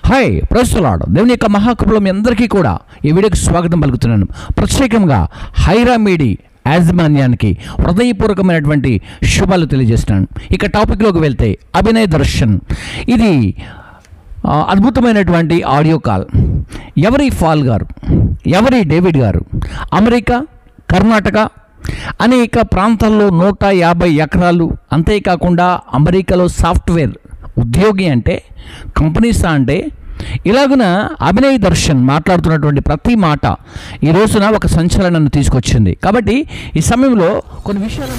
Hi ప్రస్తులాడు దేవుని యొక్క మహాకృపలో మీ అందరికీ కూడా ఈ వీడియోకి స్వాగతం పలుకుతున్నాను. ప్రత్యేకంగా హైరా మీడి యాజమాన్యానికి హృదయపూర్వకమైనటువంటి శుభాలు తెలియజేస్తున్నాను. ఇక టాపిక్లోకి వెళ్తే అభినయ్ దర్శన్, ఇది అద్భుతమైనటువంటి ఆడియో కాల్. ఎవరి ఫాల్ గారు, ఎవరి డేవిడ్ గారు అమెరికా, కర్ణాటక అనేక ప్రాంతాల్లో 150 ఎకరాలు, అంతేకాకుండా అమెరికాలో సాఫ్ట్వేర్ ఉద్యోగి అంటే, కంపెనీస్ అంటే, ఇలాగున అభినయ్ దర్శన్ మాట్లాడుతున్నటువంటి ప్రతి మాట ఈ రోజున ఒక సంచలనాన్ని తీసుకొచ్చింది. కాబట్టి ఈ సమయంలో కొన్ని విషయాలు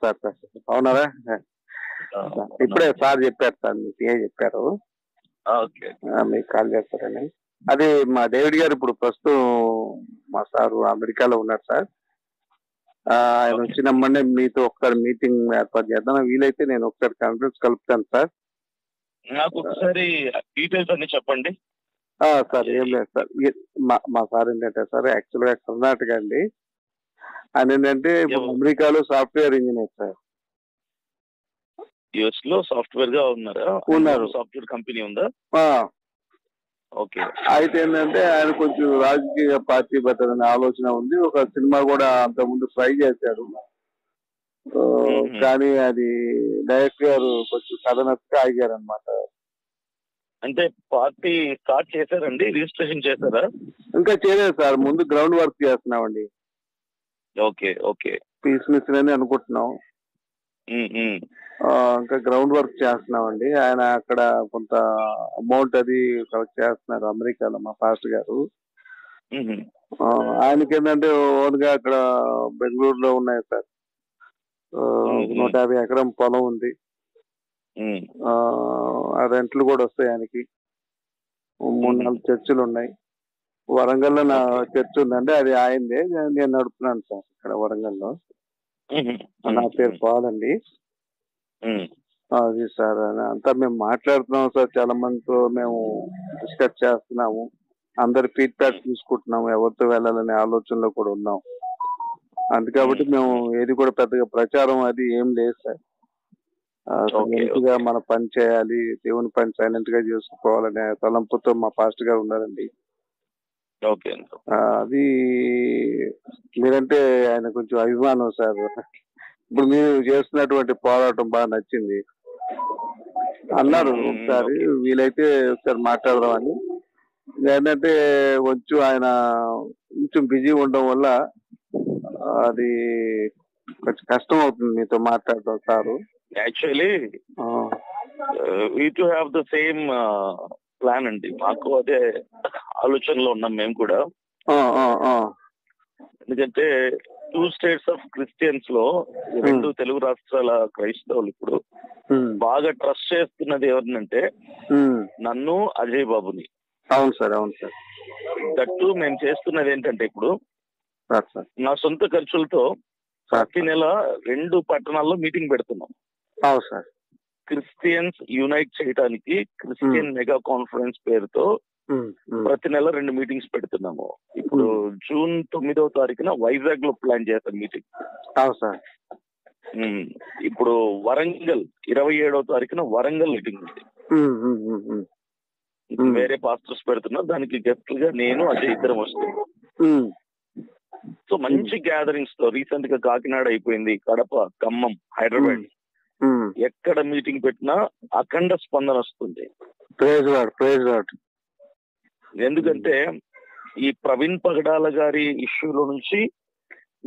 సార్ అవునారా? ఇప్పుడే సార్ చెప్పారు సార్, మీ పిఏ చెప్పారు మీకు కాల్ చేస్తారని. అది మా డేవిడ్ గారు ఇప్పుడు ప్రస్తుతం మా సారు అమెరికాలో ఉన్నారు సార్. ఆయన వచ్చినమ్మనే మీతో ఒకసారి మీటింగ్ ఏర్పాటు చేద్దాం. వీలైతే నేను ఒకసారి కాన్ఫరెన్స్ కలుపుతాను సార్. నాకు ఒకసారి డీటెయిల్స్ అన్ని చెప్పండి సార్. ఏం లేదు సార్, మా సార్ ఏంటంటే సార్, యాక్చువల్గా కర్ణాటక అండి. ఆయన ఏంటంటే అమెరికాలో సాఫ్ట్వేర్ ఇంజనీర్ సార్. యుఎస్ లో సాఫ్ట్వేర్ గా ఉన్నారా? సాఫ్ట్వేర్ కంపెనీ ఉందా? ఓకే. అయితే ఏంటంటే ఆయన కొంచెం రాజకీయ పార్టీ పెట్టాలనే ఆలోచన ఉంది. ఒక సినిమా కూడా అంతకుముందు ట్రై చేశారు, కానీ అది డైరెక్టర్ గారు కొంచెం కథనట్టుగా ఆగారు అనమాట. అంటే పార్టీ స్టార్ట్ చేశారండి? రిజిస్ట్రేషన్ చేశారా? ఇంకా చేయలేదు సార్, ముందు గ్రౌండ్ వర్క్ చేస్తున్నామండి. Okay okay. పీస్ మిషన్ అని అనుకుంటున్నాం. ఇంకా గ్రౌండ్ వర్క్ చేస్తున్నామండి. ఆయన అక్కడ కొంత అమౌంట్ అది కలెక్ట్ చేస్తున్నారు అమెరికాలో మా పాస్టర్ గారు. ఆయనకి ఏంటంటే ఓన్ గా అక్కడ బెంగళూరులో ఉన్నాయి సార్, 150 ఎకరం పొలం ఉంది. ఆ రెంట్లు కూడా వస్తాయి ఆయనకి. 3-4 చర్చిలు ఉన్నాయి. వరంగల్లో నా చర్చ్ ఉందండి, అది ఆయనదే, నేను నడుపుతున్నాను సార్ ఇక్కడ వరంగల్లో. నా పేరు పాల్ అండి. అది సార్, అంతా మేము మాట్లాడుతున్నాము సార్, చాలా మందితో మేము డిస్కస్ చేస్తున్నాము, అందరి ఫీడ్బ్యాక్ తీసుకుంటున్నాము, ఎవరితో వెళ్ళాలనే ఆలోచనలో కూడా ఉన్నాం. అందుకబట్టి మేము ఏది కూడా పెద్దగా ప్రచారం అది ఏం లేదు సార్. మంచిగా మన పని చేయాలి, దేవుని పని సైలెంట్ గా చేసుకోవాలనే తలంపుతో మా పాస్టర్ గారు ఉన్నారండి. అది మీరంటే ఆయన కొంచెం అభిమానం సార్. ఇప్పుడు మీరు చేస్తున్నటువంటి పోరాటం బాగా నచ్చింది అన్నారు. ఒకసారి వీలైతే ఒకసారి మాట్లాడదామని. ఏంటంటే కొంచెం ఆయన కొంచెం బిజీ ఉండడం వల్ల అది కొంచెం కష్టం అవుతుంది మీతో మాట్లాడడం sir. Actually we to have the same plan అండి, మాకు అదే ఆలోచనలో ఉన్నాం మేము కూడా. ఎందుకంటే 2 స్టేట్స్ ఆఫ్ క్రిస్టియన్స్ లో 2 తెలుగు రాష్ట్రాల క్రైస్తవులు ఇప్పుడు బాగా ట్రస్ట్ చేస్తున్నది ఎవరినంటే నన్ను, అజయ్ బాబుని. అవును సార్, అవును సార్. దట్టు మేము చేస్తున్నది ఏంటంటే ఇప్పుడు నా సొంత ఖర్చులతో ప్రతి నెల 2 పట్టణాల్లో మీటింగ్ పెడుతున్నాం. అవును సార్. క్రిస్టియన్స్ యునైట్ చేయడానికి క్రిస్టియన్ మెగా కాన్ఫరెన్స్ పేరుతో ప్రతి నెల 2 మీటింగ్స్ పెడుతున్నాము. ఇప్పుడు జూన్ 9వ తారీఖున వైజాగ్ లో ప్లాన్ చేస్తాం మీటింగ్. ఇప్పుడు వరంగల్ 27వ తారీఖున వరంగల్ మీటింగ్ ఉంది. వేరే పాస్టర్స్ పెడుతున్నా, దానికి గెస్ట్ గా నేను అజయ్ ఇద్దరం వస్తున్నాం. సో మంచి గ్యాదరింగ్స్ తో రీసెంట్ గా కాకినాడ అయిపోయింది, కడప, ఖమ్మం, హైదరాబాద్, ఎక్కడ మీటింగ్ పెట్టినా అఖండ స్పందన వస్తుంది. ఎందుకంటే ఈ ప్రవీణ్ పగడాల గారి ఇష్యూలో నుంచి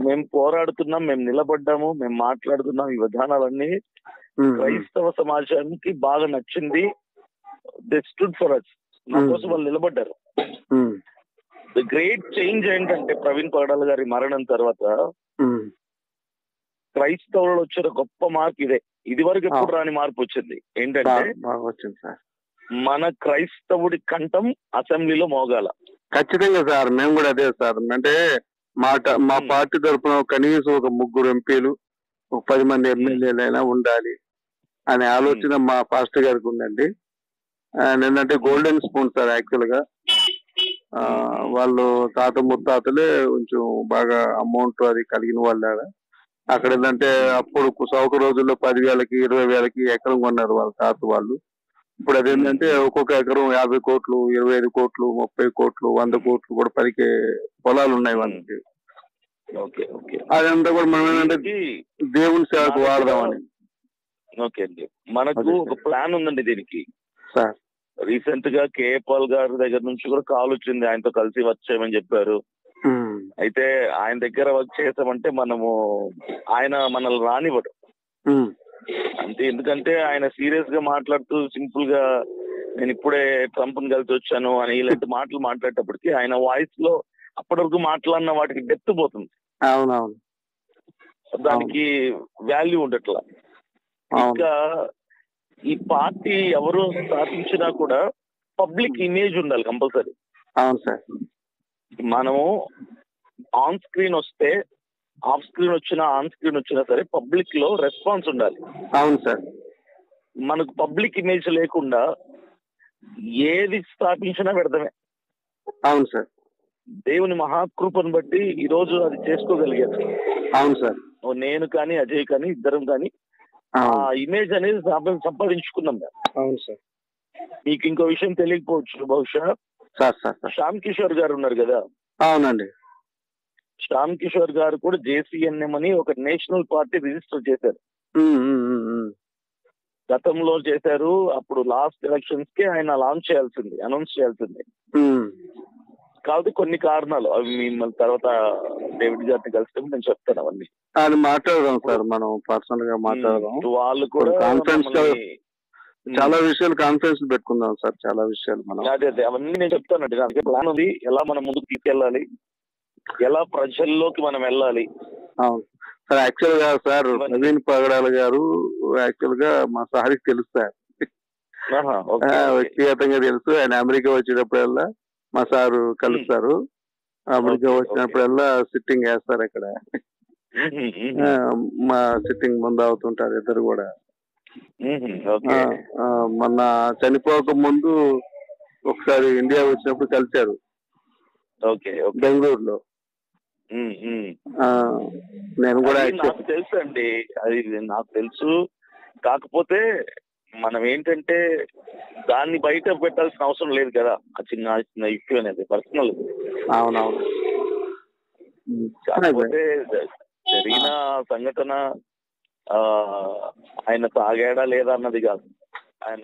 మేము పోరాడుతున్నాం, మేము నిలబడ్డాము, మేము మాట్లాడుతున్నాం. ఈ విధానాలన్నీ క్రైస్తవ సమాజానికి బాగా నచ్చింది. దే స్టూడ్ ఫర్ అస్, నా కోసం వాళ్ళు నిలబడ్డారు. ది గ్రేట్ చేంజ్ ఏంటంటే ప్రవీణ్ పగడాల గారి మరణం తర్వాత క్రైస్తవులు వచ్చిన గొప్ప మార్పు ఇదే. ఇది వరకు ఎప్పుడు రాని మార్పు వచ్చింది. ఏంటంటే మన క్రైస్తవుడి కంఠం అసెంబ్లీలో మోగాల. ఖచ్చితంగా సార్, మేము కూడా అదే సార్. అంటే మా పార్టీ తరఫున కనీసం ఒక 3 ఎంపీలు, ఒక 10 మంది ఎమ్మెల్యేలు అయినా ఉండాలి అనే ఆలోచన మా పాస్టర్ గారికి ఉందండి. ఏంటంటే గోల్డెన్ స్పూన్ సార్ యాక్చువల్ గా. వాళ్ళు తాత ముత్తాతలే కొంచెం బాగా అమౌంట్ అది కలిగిన వాళ్ళు ఆడ. అక్కడ ఏంటంటే అప్పుడు సౌక రోజుల్లో 10,000కి 20,000కి ఎకరం కొన్నారు వాళ్ళ తాత వాళ్ళు. ఇప్పుడు అదేంటంటే ఒక్కొక్క ఎకరం 50 కోట్లు, 25 కోట్లు, 30 కోట్లు, 100 కోట్లు కూడా పలికే పొలాలు ఉన్నాయి వాళ్ళకి. Okay okay. అదంతా కూడా మనం ఏంటంటే దేవుని సేవకు వాడదామని. ఓకే అండి, మనకు ఒక ప్లాన్ ఉందండి దీనికి. సార్ రీసెంట్ గా కేఏ పాల్ గారి దగ్గర నుంచి కూడా కాల్ వచ్చింది, ఆయనతో కలిసి వర్క్ చేయమని చెప్పారు. అయితే ఆయన దగ్గర వర్క్ చేసామంటే ఆయన మనల్ని రానివ్వడు అంతే. ఎందుకంటే ఆయన సీరియస్ గా మాట్లాడుతూ సింపుల్ గా నేను ఇప్పుడే ట్రంప్ ని కలిసి వచ్చాను అని ఇలాంటి మాటలు మాట్లాడేటప్పటికి ఆయన వాయిస్ లో అప్పటి వరకు మాట్లాడిన వాటికి డెప్త్ పోతుంది. అవునవును, దానికి వాల్యూ ఉండట్లా. ఇంకా ఈ పార్టీ ఎవరు స్థాపించినా కూడా పబ్లిక్ ఇమేజ్ ఉండాలి కంపల్సరీ. అవును సార్. మనము ఆన్ స్క్రీన్ వస్తే, ఆఫ్ స్క్రీన్ వచ్చినా, ఆన్ స్క్రీన్ వచ్చినా సరే పబ్లిక్ లో రెస్పాన్స్ ఉండాలి. అవును సార్. మనకు పబ్లిక్ ఇమేజ్ లేకుండా ఏది స్థాపించినా పెడతామే. అవును సార్. దేవుని మహాకృపను బట్టి ఈ రోజు అది చేసుకోగలిగాను. అవును సార్. నేను కానీ అజయ్ కానీ ఇద్దరం కానీ ఆ ఇమేజ్ అనేది సంపాదించుకున్నాం. అవును సార్. మీకు ఇంకో విషయం తెలియకపోవచ్చు బహుశా, శ్యామ్ కిషోర్ గారు ఉన్నారు కదా. అవునండి. శ్యామ్ కిషోర్ గారు కూడా JCNM అని ఒక నేషనల్ పార్టీ రిజిస్టర్ చేశారు. గతంలో చేశారు. అప్పుడు లాస్ట్ ఎలక్షన్స్ కి ఆయన అనౌన్స్ చేయాల్సింది. కాబట్టి కొన్ని కారణాలు అవి మిమ్మల్ని తర్వాత డేవిడ్ గారిని కలిస్తే నేను చెప్తాను అవన్నీ. అది మాట్లాడదాం సార్, మనం పర్సనల్ గా మాట్లాడదాం. వాళ్ళు కూడా చాలా విషయాలు కాన్ఫరెన్స్ పెట్టుకుందాం సార్, చాలా విషయాలు మనం. అదే అవన్నీ నేను చెప్తానండి. దానికి ప్లాన్ ఉంది, ఎలా మనం ముందుకు తీసుకెళ్ళాలి, ఎలా ప్రజల్లోకి మనం వెళ్ళాలి. అవును సార్. యాక్చువల్ గా సార్ ప్రవీణ్ పగడాల గారు యాక్చువల్ గా మా సార్కి తెలుసు సార్, వ్యక్తిగతంగా తెలుసు. ఆయన అమెరికా వచ్చేటప్పుడల్లా మా సారు కలుస్తారు. అమెరికా వచ్చినప్పుడల్లా సిట్టింగ్ వేస్తారు అక్కడ. మా సిట్టింగ్ ముందు అవుతుంటారు ఇద్దరు కూడా. మొన్న చనిపోక ముందు ఒకసారి ఇండియా వచ్చినప్పుడు కలిశారు బెంగళూరులో. నేను కూడా నాకు తెలుసు అండి, అది నాకు తెలుసు. కాకపోతే మనం ఏంటంటే దాన్ని బయట పెట్టాల్సిన అవసరం లేదు కదా. ఆ చిన్న ఇష్యూ అనేది పర్సనల్. అవునవును. కాకపోతే జరిగిన సంఘటన ఆయన తాగాడా లేదా అన్నది కాదు, ఆయన